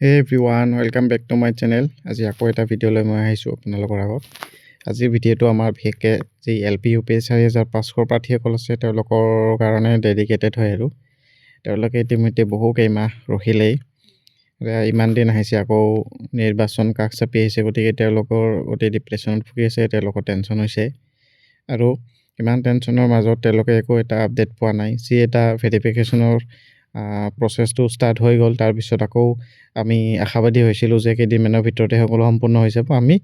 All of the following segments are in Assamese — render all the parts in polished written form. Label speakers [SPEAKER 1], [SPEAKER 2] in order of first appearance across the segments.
[SPEAKER 1] Hey everyone, welcome back to my channel. আজি আকৌ এটা ভিডিঅ' লৈ মই আহিছোঁ আপোনালোকৰ আগত। আজিৰ ভিডিঅ'টো আমাৰ বিশেষকৈ যি LP UP 4500 প্ৰাৰ্থীসকল আছে তেওঁলোকৰ কাৰণে ডেডিকেটেড হয় আৰু তেওঁলোকে ইতিমধ্যে বহু কেইমাহ ৰখিলেই ইমান দিন আহিছে আকৌ নিৰ্বাচন কাষ চাপি আহিছে গতিকে তেওঁলোকৰ অতি ডিপ্ৰেশ্যনত ভুগি আছে তেওঁলোকৰ টেনশ্যন হৈছে আৰু ইমান টেনশ্যনৰ মাজত তেওঁলোকে একো এটা আপডেট পোৱা নাই যি এটা ভেৰিফিকেশ্যনৰ প্ৰচেছটো ষ্টাৰ্ট হৈ গ'ল তাৰপিছত আকৌ আমি আশাবাদী হৈছিলোঁ যে কেইদিনমানৰ ভিতৰতে সকলো সম্পূৰ্ণ হৈ যাব আমি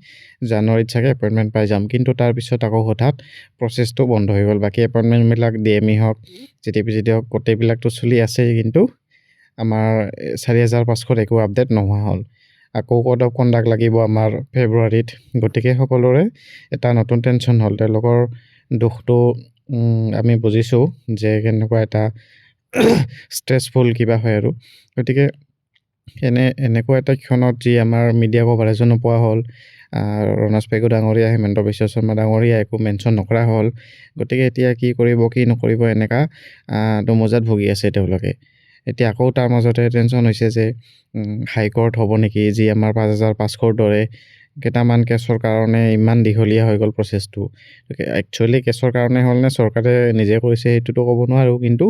[SPEAKER 1] জানুৱাৰীত চাগে এপইণ্টমেণ্ট পাই যাম কিন্তু তাৰপিছত আকৌ হঠাৎ প্ৰচেছটো বন্ধ হৈ গ'ল বাকী এপইণ্টমেণ্টবিলাক DME হওক GTPCD হওক গোটেইবিলাকতো চলি আছে কিন্তু আমাৰ 4500 একো আপডেট নোহোৱা হ'ল আকৌ কোড অফ কণ্ডাক্ট লাগিব আমাৰ ফেব্ৰুৱাৰীত গতিকে সকলোৰে এটা নতুন টেনশ্যন হ'ল তেওঁলোকৰ দুখটো আমি বুজিছোঁ যে কেনেকুৱা এটা ষ্ট্ৰেছফুল কিবা হয় আৰু গতিকে এনেকুৱা এটা ক্ষণত যি আমাৰ মিডিয়া কভাৰেজো নোপোৱা হ'ল ৰণাজ পেগু ডাঙৰীয়া হেমন্ত বিশ্ব শৰ্মা ডাঙৰীয়া একো মেনশ্যন নকৰা হ'ল গতিকে এতিয়া কি কৰিব কি নকৰিব এনেকুৱা দমোজাত ভুগি আছে তেওঁলোকে এতিয়া আকৌ তাৰ মাজতে টেনশ্যন হৈছে যে হাইকোৰ্ট হ'ব নেকি যি আমাৰ 5500 দৰে কেইটামান কেছৰ কাৰণে ইমান দীঘলীয়া হৈ গ'ল প্ৰচেছটো একচুৱেলি কেছৰ কাৰণে হ'ল নে চৰকাৰে নিজে কৰিছে সেইটোতো ক'ব নোৱাৰোঁ কিন্তু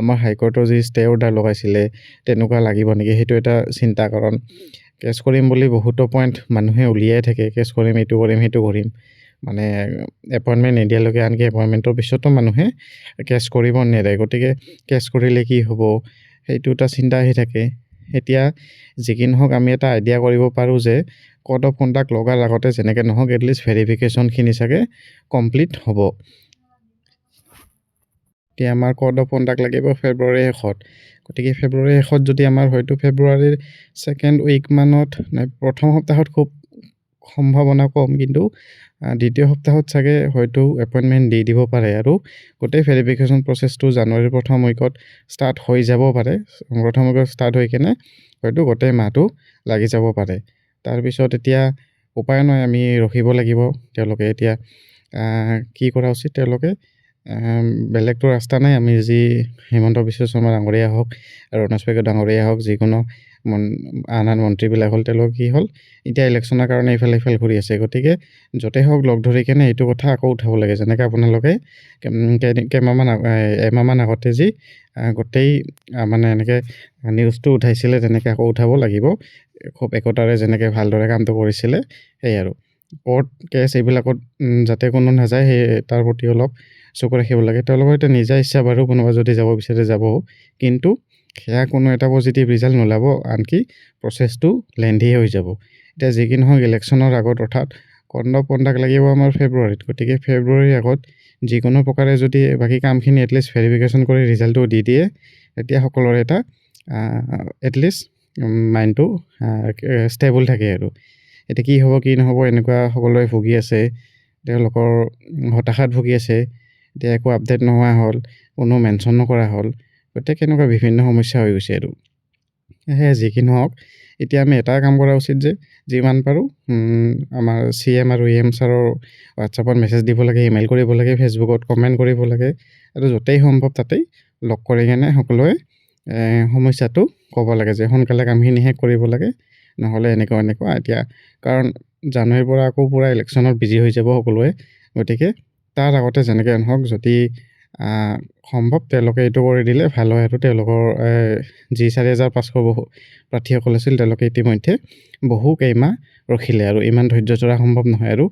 [SPEAKER 1] আমাৰ হাইকোৰ্টৰ যি ষ্টে অৰ্ডাৰ লগাইছিলে তেনেকুৱা লাগিব নেকি সেইটো এটা চিন্তা কাৰণ কেছ কৰিম বুলি বহুতো পইণ্ট মানুহে উলিয়াই থাকে কেছ কৰিম এইটো কৰিম সেইটো কৰিম মানে এপইণ্টমেণ্ট নিদিয়ালৈকে আনকি এপইণ্টমেণ্টৰ পিছতো মানুহে কেছ কৰিব নেৰে গতিকে কেছ কৰিলে কি হ'ব সেইটো এটা চিন্তা আহি থাকে এতিয়া যি কি নহওক আমি এটা আইডিয়া কৰিব পাৰোঁ যে কোড অফ কণ্ডাক্ট লগাৰ আগতে যেনেকৈ নহওক এটলিষ্ট ভেৰিফিকেশ্যনখিনি চাগে কমপ্লিট হ'ব এতিয়া আমাৰ কোড অফ কণ্ডাক্ট লাগিব ফেব্ৰুৱাৰীৰ শেষত গতিকে ফেব্ৰুৱাৰীৰ শেষত যদি আমাৰ হয়তো ফেব্ৰুৱাৰীৰ ছেকেণ্ড উইকমানত প্ৰথম সপ্তাহত খুব সম্ভাৱনা কম কিন্তু দ্বিতীয় সপ্তাহত চাগে হয়তো এপইণ্টমেণ্ট দি দিব পাৰে আৰু গোটেই ভেৰিফিকেশ্যন প্ৰচেছটো জানুৱাৰীৰ প্ৰথম উইকত ষ্টাৰ্ট হৈ যাব পাৰে প্ৰথম উইকত ষ্টাৰ্ট হৈ কেনে হয়তো গোটেই মাহটো লাগি যাব পাৰে তাৰপিছত এতিয়া উপায় নাই আমি ৰখিব লাগিব তেওঁলোকে এতিয়া কি কৰা উচিত তেওঁলোকে বেলেগটো ৰাস্তা নাই আমি যি হিমন্ত বিশ্ব শৰ্মা ডাঙৰীয়া হওক ৰণাজ পেগু ডাঙৰীয়া হওক যিকোনো আন মন্ত্ৰীবিলাক হ'ল তেওঁলোক কি হ'ল এতিয়া ইলেকশ্যনৰ কাৰণে ইফালে ঘূৰি আছে গতিকে য'তে হওক লগ ধৰি কেনে এইটো কথা আকৌ উঠাব লাগে যেনেকৈ আপোনালোকে এমাহমান আগতে যি গোটেই মানে এনেকৈ নিউজটো উঠাইছিলে তেনেকৈ আকৌ উঠাব লাগিব খুব একতাৰে যেনেকৈ ভালদৰে কামটো কৰিছিলে সেই আৰু কোৰ্ট কেছ এইবিলাকত যাতে কোনো নাযায় সেই তাৰ প্ৰতি অলপ চকু ৰাখিব লাগে তেওঁলোকৰ এতিয়া নিজা ইচ্ছা বাৰু কোনোবা যদি যাব বিচাৰে যাব কিন্তু সেয়া কোনো এটা পজিটিভ ৰিজাল্ট নোলাব আনকি প্ৰচেছটো লেন্থি হৈ যাব এতিয়া যি কি নহওক ইলেকশ্যনৰ আগত অৰ্থাৎ কোড অফ কণ্ডাক্ট লাগিব আমাৰ ফেব্ৰুৱাৰীত গতিকে ফেব্ৰুৱাৰীৰ আগত যিকোনো প্ৰকাৰে যদি বাকী কামখিনি এটলিষ্ট ভেৰিফিকেশ্যন কৰি ৰিজাল্টটো দি দিয়ে তেতিয়া সকলোৰে এটা এটলিষ্ট মাইণ্ডটো ষ্টেবল থাকে আৰু এতিয়া কি হ'ব কি নহ'ব এনেকুৱা সকলোৱে ভুগি আছে তেওঁলোকৰ হতাশাত ভুগি আছে এতিয়া একো আপডেট নোহোৱা হ'ল কোনো মেনশ্যন নকৰা হ'ল গতিকে এনেকুৱা বিভিন্ন সমস্যা হৈ গৈছে আৰু সেয়ে যি কি নহওক এতিয়া আমি এটা কাম কৰা উচিত যে যিমান পাৰোঁ আমাৰ CM আৰু EM ছাৰৰ হোৱাটছআপত মেছেজ দিব লাগে ইমেইল কৰিব লাগে ফেচবুকত কমেণ্ট কৰিব লাগে আৰু য'তেই সম্ভৱ তাতেই লগ কৰি কেনে সকলোৱে সমস্যাটো ক'ব লাগে যে সোনকালে কামখিনি শেষ কৰিব লাগে নহ'লে এনেকুৱা এতিয়া কাৰণ জানুৱাৰীৰ পৰা আকৌ পূৰা ইলেকশ্যনত বিজি হৈ যাব সকলোৱে গতিকে তাৰ আগতে যেনেকৈ নহওক যদি সম্ভৱ তেওঁলোকে এইটো কৰি দিলে ভাল হয় আৰু তেওঁলোকৰ যি 4500 প্ৰাৰ্থীসকল আছিল তেওঁলোকে ইতিমধ্যে বহু কেইমাহ ৰখিলে আৰু ইমান ধৈৰ্য ধৰা সম্ভৱ নহয় আৰু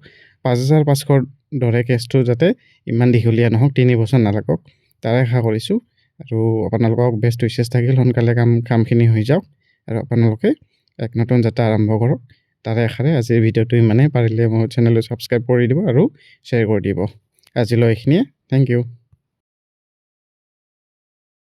[SPEAKER 1] 5500 দৰে কেছটো যাতে ইমান দীঘলীয়া নহওক 3 বছৰ নালাগক তাৰে আশা কৰিছোঁ আৰু আপোনালোকক বেষ্ট উইচেছ থাকিল সোনকালে কামখিনি হৈ যাওক আৰু আপোনালোকে এক নতুন যাত্ৰা আৰম্ভ কৰক তাৰে আশাৰে আজিৰ ভিডিঅ'টো ইমানেই পাৰিলে মোৰ চেনেলটো ছাবস্ক্ৰাইব কৰি দিব আৰু শ্বেয়াৰ কৰি দিব আজিলৈ এইখিনিয়ে থেংক ইউ